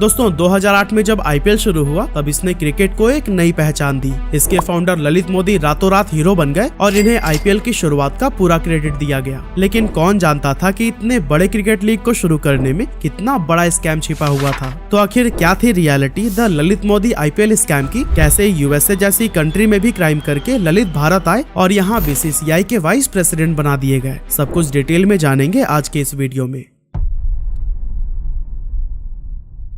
दोस्तों 2008 में जब आईपीएल शुरू हुआ तब इसने क्रिकेट को एक नई पहचान दी। इसके फाउंडर ललित मोदी रातों रात हीरो बन गए और इन्हें आईपीएल की शुरुआत का पूरा क्रेडिट दिया गया। लेकिन कौन जानता था कि इतने बड़े क्रिकेट लीग को शुरू करने में कितना बड़ा स्कैम छिपा हुआ था। तो आखिर क्या थी reality the Lalit Modi IPL scam की? कैसे यूएसए जैसी कंट्री में भी क्राइम करके ललित भारत आए और यहाँ बीसीसीआई के वाइस प्रेसिडेंट बना दिए गए? सब कुछ डिटेल में जानेंगे आज के इस वीडियो में।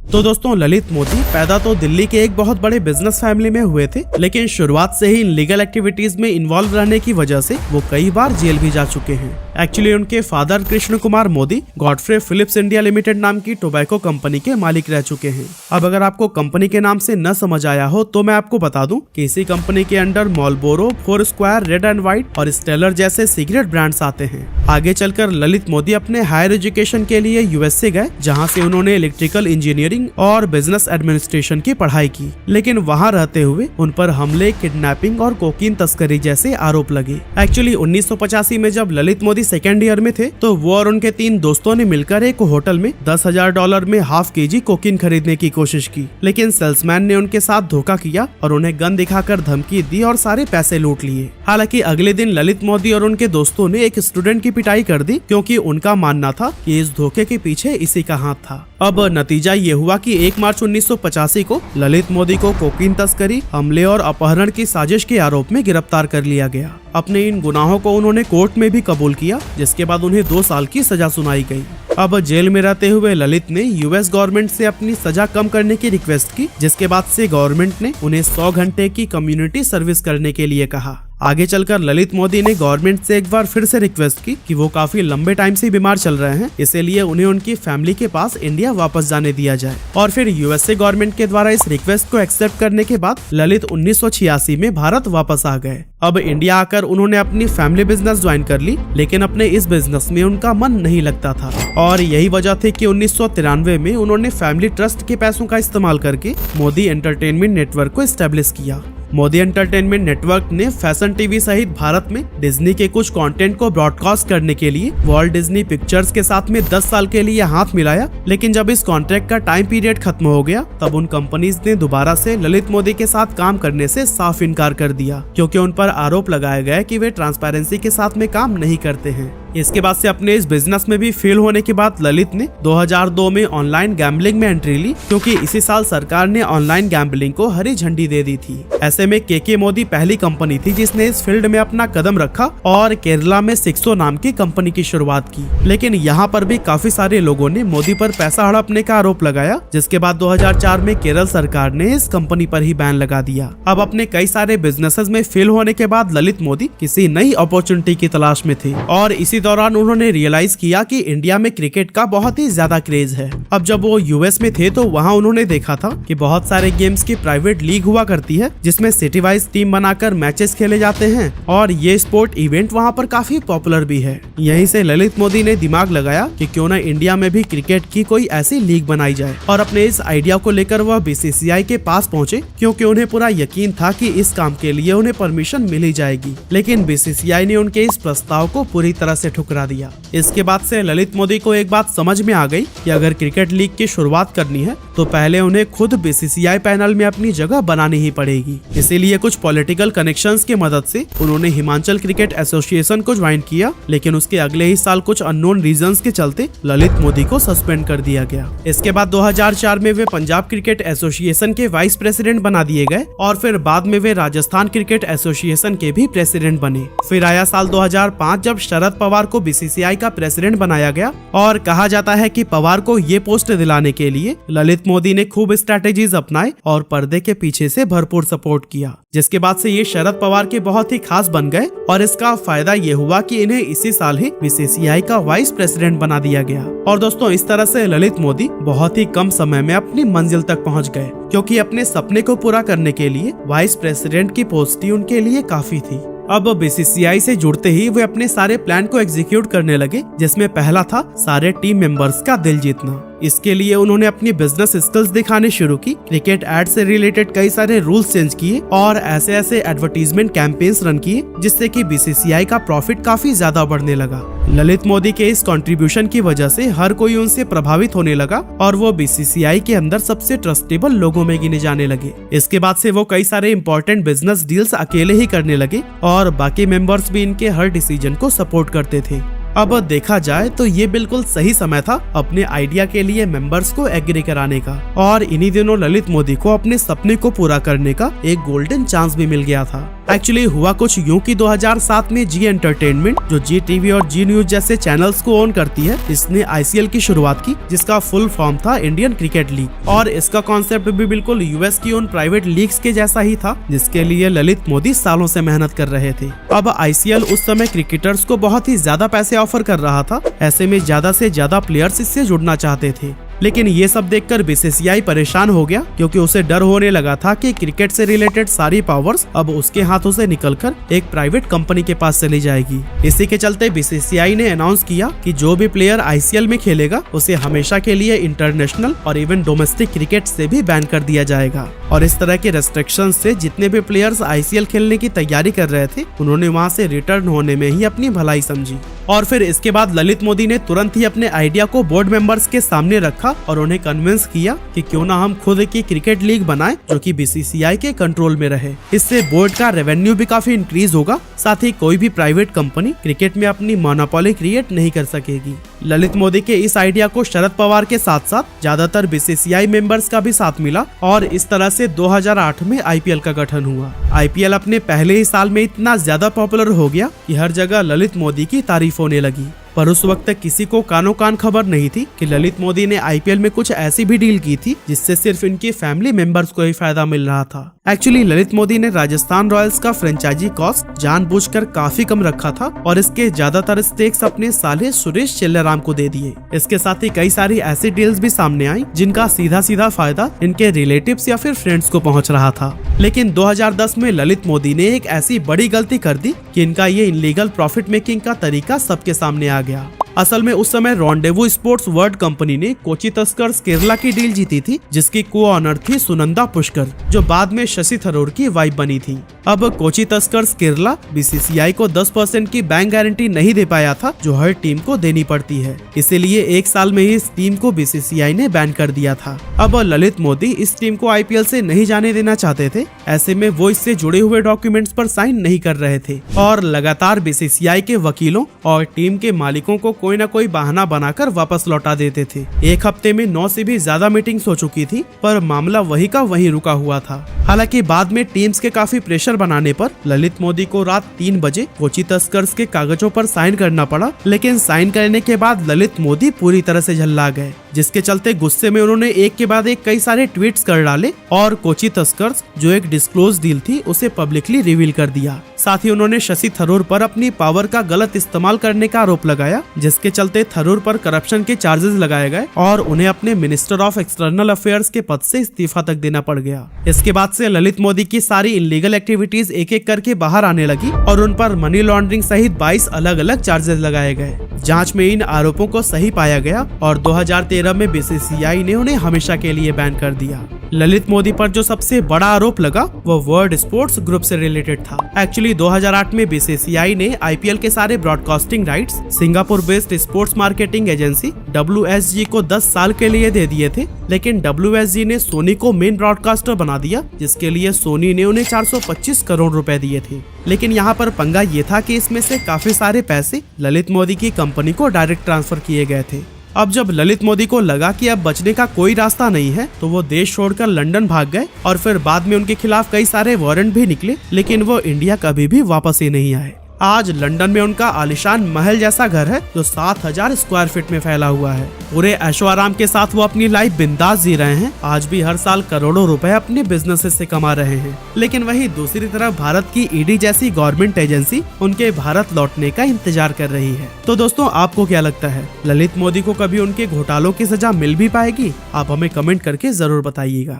तो दोस्तों ललित मोदी पैदा तो दिल्ली के एक बहुत बड़े बिजनेस फैमिली में हुए थे, लेकिन शुरुआत से ही इनलीगल एक्टिविटीज में इन्वॉल्व रहने की वजह से वो कई बार जेल भी जा चुके हैं। एक्चुअली उनके father Krishna Kumar Modi Godfrey Phillips India limited नाम की टोबैको कंपनी के मालिक रह चुके हैं। अब अगर आपको कंपनी के नाम से न समझ आया हो तो मैं आपको बता दूं कि इसी कंपनी के under Marlboro, Four Square, Red and White और स्टेलर जैसे सिगरेट ब्रांड्स आते हैं। आगे चलकर ललित मोदी अपने हायर एजुकेशन के लिए यूएसए गए, जहाँ से उन्होंने इलेक्ट्रिकल इंजीनियरिंग और बिजनेस एडमिनिस्ट्रेशन की पढ़ाई की। लेकिन वहाँ रहते हुए उन पर हमले, किडनैपिंग और कोकीन तस्करी जैसे आरोप लगे। एक्चुअली 1985 में जब ललित मोदी सेकेंड ईयर में थे तो वो और उनके 3 दोस्तों ने मिलकर एक होटल में $10,000 में ½ केजी कोकीन खरीदने की कोशिश की, लेकिन सेल्समैन ने उनके साथ धोखा किया और उन्हें गन दिखाकर धमकी दी और सारे पैसे लूट लिए। हालांकि अगले दिन ललित मोदी और उनके दोस्तों ने एक स्टूडेंट की पिटाई कर दी, क्योंकि उनका मानना था कि इस धोखे के पीछे इसी का हाथ था। अब नतीजा ये हुआ कि 1 मार्च 1985 को ललित मोदी को कोकीन तस्करी, हमले और अपहरण की साजिश के आरोप में गिरफ्तार कर लिया गया। अपने इन गुनाहों को उन्होंने कोर्ट में भी कबूल किया, जिसके बाद उन्हें 2 साल की सजा सुनाई गई। अब जेल में रहते हुए ललित ने यूएस गवर्नमेंट से अपनी सजा कम करने की रिक्वेस्ट की, जिसके बाद से गवर्नमेंट ने उन्हें 100 घंटे की कम्युनिटी सर्विस करने के लिए कहा। आगे चलकर ललित मोदी ने गवर्नमेंट से एक बार फिर से रिक्वेस्ट की कि वो काफी लंबे टाइम से बीमार चल रहे हैं, इसलिए उन्हें उनकी फैमिली के पास इंडिया वापस जाने दिया जाए। और फिर यूएसए गवर्नमेंट के द्वारा इस रिक्वेस्ट को एक्सेप्ट करने के बाद ललित 1986 में भारत वापस आ गए। अब इंडिया आकर उन्होंने अपनी फैमिली बिजनेस ज्वाइन कर ली, लेकिन अपने इस बिजनेस में उनका मन नहीं लगता था और यही वजह थी कि 1993 में उन्होंने फैमिली ट्रस्ट के पैसों का इस्तेमाल करके मोदी एंटरटेनमेंट नेटवर्क को एस्टेब्लिश किया। मोदी एंटरटेनमेंट नेटवर्क ने फैशन टीवी सहित भारत में डिज्नी के कुछ कंटेंट को ब्रॉडकास्ट करने के लिए वॉल्ट डिज्नी पिक्चर्स के साथ में 10 साल के लिए हाथ मिलाया, लेकिन जब इस कॉन्ट्रैक्ट का टाइम पीरियड खत्म हो गया तब उन कंपनीज ने दोबारा से ललित मोदी के साथ काम करने से साफ इनकार कर दिया, क्योंकि उन पर आरोप लगाया गया कि वे ट्रांसपेरेंसी के साथ में काम नहीं करते हैं। इसके बाद से अपने इस बिजनेस में भी फेल होने के बाद ललित ने 2002 में ऑनलाइन गैम्बलिंग में एंट्री ली, क्योंकि इसी साल सरकार ने ऑनलाइन गैम्बलिंग को हरी झंडी दे दी थी। ऐसे में के मोदी पहली कंपनी थी जिसने इस फील्ड में अपना कदम रखा और केरला में सिक्सो नाम की कंपनी की शुरुआत की। लेकिन यहाँ पर भी काफी सारे लोगों ने मोदी पर पैसा हड़पने का आरोप लगाया, जिसके बाद 2004 में केरल सरकार ने इस कंपनी पर ही बैन लगा दिया। अब अपने कई सारे बिजनेसेस में फेल होने के बाद ललित मोदी किसी नई अपॉर्चुनिटी की तलाश में थे और इसी दौरान उन्होंने रियलाइज किया कि इंडिया में क्रिकेट का बहुत ही ज्यादा क्रेज है। अब जब वो यूएस में थे तो वहाँ उन्होंने देखा था कि बहुत सारे गेम्स की प्राइवेट लीग हुआ करती है, जिसमें सिटी वाइज टीम बनाकर मैचेस खेले जाते हैं और ये स्पोर्ट इवेंट वहाँ पर काफी पॉपुलर भी है। यहीं से ललित मोदी ने दिमाग लगाया कि क्यों ना इंडिया में भी क्रिकेट की कोई ऐसी लीग बनाई जाए और अपने इस आइडिया को लेकर वह बीसीसीआई के पास पहुँचे, क्योंकि उन्हें पूरा यकीन था कि इस काम के लिए उन्हें परमिशन मिल ही जाएगी। लेकिन बीसीसीआई ने उनके इस प्रस्ताव को पूरी तरह से ठुकरा दिया। इसके बाद से ललित मोदी को एक बात समझ में आ गई कि अगर क्रिकेट लीग की शुरुआत करनी है तो पहले उन्हें खुद बीसीसीआई पैनल में अपनी जगह बनानी ही पड़ेगी। इसीलिए कुछ पॉलिटिकल कनेक्शंस की मदद से उन्होंने हिमाचल क्रिकेट एसोसिएशन को ज्वाइन किया, लेकिन उसके अगले ही साल कुछ अननोन रीजंस के चलते ललित मोदी को सस्पेंड कर दिया गया। इसके बाद 2004 में वे पंजाब क्रिकेट एसोसिएशन के वाइस प्रेसिडेंट बना दिए गए और फिर बाद में वे राजस्थान क्रिकेट एसोसिएशन के भी प्रेसिडेंट बने। फिर आया साल 2005 जब शरद पवार को बीसीसीआई का प्रेसिडेंट बनाया गया और कहा जाता है कि पवार को ये पोस्ट दिलाने के लिए ललित मोदी ने खूब स्ट्रैटेजीज अपनाए और पर्दे के पीछे से भरपूर सपोर्ट किया, जिसके बाद से ये शरद पवार के बहुत ही खास बन गए और इसका फायदा ये हुआ कि इन्हें इसी साल ही बीसीसीआई का वाइस प्रेसिडेंट बना दिया गया। और दोस्तों इस तरह से ललित मोदी बहुत ही कम समय में अपनी मंजिल तक पहुंच गए, क्योंकि अपने सपने को पूरा करने के लिए वाइस प्रेसिडेंट की पोस्ट ही उनके लिए काफी थी। अब बीसीसीआई से जुड़ते ही वे अपने सारे प्लान को एग्जीक्यूट करने लगे, जिसमें पहला था सारे टीम मेंबर्स का दिल जीतना। इसके लिए उन्होंने अपनी बिजनेस स्किल्स दिखाने शुरू की, क्रिकेट एड से रिलेटेड कई सारे रूल्स चेंज किए और ऐसे ऐसे एडवर्टीजमेंट कैंपेन्स रन किए जिससे कि बीसीसीआई का प्रॉफिट काफी ज्यादा बढ़ने लगा। ललित मोदी के इस कंट्रीब्यूशन की वजह से हर कोई उनसे प्रभावित होने लगा और वो बीसीसीआई के अंदर सबसे ट्रस्टेबल लोगों में गिने जाने लगे। इसके बाद से वो कई सारे इंपॉर्टेंट बिजनेस डील्स अकेले ही करने लगे और बाकी मेंबर्स भी इनके हर डिसीजन को सपोर्ट करते थे। अब देखा जाए तो ये बिल्कुल सही समय था अपने आइडिया के लिए मेंबर्स को एग्री कराने का और इन्हीं दिनों ललित मोदी को अपने सपने को पूरा करने का एक गोल्डन चांस भी मिल गया था। एक्चुअली हुआ कुछ यूं कि 2007 में जी एंटरटेनमेंट, जो जी टीवी और जी न्यूज जैसे चैनल्स को ओन करती है, इसने आईसीएल की शुरुआत की जिसका फुल फॉर्म था इंडियन क्रिकेट लीग और इसका कॉन्सेप्ट भी बिल्कुल यूएस की उन प्राइवेट लीग्स के जैसा ही था जिसके लिए ललित मोदी सालों से मेहनत कर रहे थे। अब आईसीएल उस समय क्रिकेटर्स को बहुत ही ज्यादा पैसे ऑफर कर रहा था, ऐसे में ज्यादा से ज्यादा प्लेयर्स इससे जुड़ना चाहते थे। लेकिन ये सब देखकर बीसीसीआई परेशान हो गया क्योंकि उसे डर होने लगा था कि क्रिकेट से रिलेटेड सारी पावर्स अब उसके हाथों से निकलकर एक प्राइवेट कंपनी के पास चली जाएगी। इसी के चलते बीसीसीआई ने अनाउंस किया कि जो भी प्लेयर आईसीएल में खेलेगा उसे हमेशा के लिए इंटरनेशनल और इवन डोमेस्टिक क्रिकेट से भी बैन कर दिया जाएगा। और इस तरह के रेस्ट्रिक्शन से जितने भी प्लेयर्स आईसीएल खेलने की तैयारी कर रहे थे उन्होंने वहाँ से रिटर्न होने में ही अपनी भलाई समझी। और फिर इसके बाद ललित मोदी ने तुरंत ही अपने आइडिया को बोर्ड मेंबर्स के सामने रखा और उन्हें कन्विंस किया कि क्यों ना हम खुद की क्रिकेट लीग बनाएं जो कि बीसीसीआई के कंट्रोल में रहे। इससे बोर्ड का रेवेन्यू भी काफी इंक्रीज होगा, साथ ही कोई भी प्राइवेट कंपनी क्रिकेट में अपनी मोनोपोली क्रिएट नहीं कर सकेगी। ललित मोदी के इस आइडिया को शरद पवार के साथ साथ ज्यादातर बीसीसीआई मेंबर्स का भी साथ मिला और इस तरह से 2008 में आईपीएल का गठन हुआ। आईपीएल अपने पहले ही साल में इतना ज्यादा पॉपुलर हो गया कि हर जगह ललित मोदी की तारीफ होने लगी। पर उस वक्त तक किसी को कानो कान खबर नहीं थी कि ललित मोदी ने आईपीएल में कुछ ऐसी भी डील की थी जिससे सिर्फ इनके फैमिली मेंबर्स को ही फायदा मिल रहा था। एक्चुअली ललित मोदी ने राजस्थान रॉयल्स का फ्रेंचाइजी कॉस्ट जानबूझकर काफी कम रखा था और इसके ज्यादातर स्टेक्स अपने साले सुरेश चेल्लाराम को दे दिए। इसके साथ ही कई सारी ऐसी डील्स भी सामने आई जिनका सीधा सीधा फायदा इनके रिलेटिव्स या फिर फ्रेंड्स को पहुंच रहा था। लेकिन 2010 में ललित मोदी ने एक ऐसी बड़ी गलती कर दी कि इनका ये इलीगल प्रॉफिट मेकिंग का तरीका सबके सामने आ गया। असल में उस समय रॉन्डेवू स्पोर्ट्स वर्ल्ड कंपनी ने कोची तस्कर्स केरला की डील जीती थी जिसकी को ऑनर थी सुनंदा पुष्कर जो बाद में शशि थरूर की वाइफ बनी थी। अब कोची तस्कर्स केरला बीसीसीआई को 10% की बैंक गारंटी नहीं दे पाया था जो हर टीम को देनी पड़ती है, इसीलिए एक साल में ही इस टीम को बीसीसीआई ने बैन कर दिया था। अब ललित मोदी इस टीम को आईपीएल से नहीं जाने देना चाहते थे, ऐसे में वो इससे जुड़े हुए डॉक्यूमेंट्स पर साइन नहीं कर रहे थे और लगातार बीसीसीआई के वकीलों और टीम के मालिकों को कोई न कोई बहाना बनाकर वापस लौटा देते थे। एक हफ्ते में 9 से भी ज्यादा मीटिंग्स हो चुकी थी पर मामला वही का वही रुका हुआ था। हालांकि बाद में टीम्स के काफी प्रेशर बनाने पर ललित मोदी को रात 3 बजे कोची तस्कर्स के कागजों पर साइन करना पड़ा, लेकिन साइन करने के बाद ललित मोदी पूरी तरह से झल्ला गए, जिसके चलते गुस्से में उन्होंने एक के बाद एक कई सारे ट्वीट्स कर डाले और कोची तस्कर्स जो एक डिस्क्लोज डील थी उसे पब्लिकली रिवील कर दिया। साथ ही उन्होंने शशि थरूर पर अपनी पावर का गलत इस्तेमाल करने का आरोप लगाया, जिसके चलते थरूर पर करप्शन के चार्जेस लगाए गए और उन्हें अपने मिनिस्टर ऑफ एक्सटर्नल अफेयर्स के पद से इस्तीफा तक देना पड़ गया। इसके बाद से ललित मोदी की सारी इलीगल एक्टिविटीज एक एक करके बाहर आने लगी और उन पर मनी लॉन्ड्रिंग सहित 22 अलग अलग चार्जेस लगाए गए। जांच में इन आरोपों को सही पाया गया और 2013 में बीसीसीआई ने उन्हें हमेशा के लिए बैन कर दिया। ललित मोदी पर जो सबसे बड़ा आरोप लगा वो वर्ल्ड स्पोर्ट्स ग्रुप से रिलेटेड था। एक्चुअली 2008 में बीसीसीआई ने आईपीएल के सारे broadcasting rights Singapore based sports marketing agency WSG को 10 साल के लिए दे दिए थे, लेकिन WSG ने सोनी को मेन ब्रॉडकास्टर बना दिया, जिसके लिए सोनी ने उन्हें 425 करोड़ रुपए दिए थे। लेकिन यहाँ पर पंगा ये था कि इसमें से काफी सारे पैसे ललित मोदी की कंपनी को डायरेक्ट ट्रांसफर किए गए थे। अब जब ललित मोदी को लगा कि अब बचने का कोई रास्ता नहीं है तो वो देश छोड़कर लंदन भाग गए और फिर बाद में उनके खिलाफ कई सारे वारंट भी निकले, लेकिन वो इंडिया कभी भी वापस ही नहीं आए। आज लंदन में उनका आलिशान महल जैसा घर है जो 7000 स्क्वायर फीट में फैला हुआ है। पूरे ऐशो आराम के साथ वो अपनी लाइफ बिंदास जी रहे हैं। आज भी हर साल करोड़ों रुपए अपने बिजनेस से कमा रहे हैं। लेकिन वहीं दूसरी तरफ भारत की ईडी जैसी गवर्नमेंट एजेंसी उनके भारत लौटने का इंतजार कर रही है। तो दोस्तों, आपको क्या लगता है, ललित मोदी को कभी उनके घोटालों की सजा मिल भी पाएगी? आप हमें कमेंट करके जरूर बताइएगा।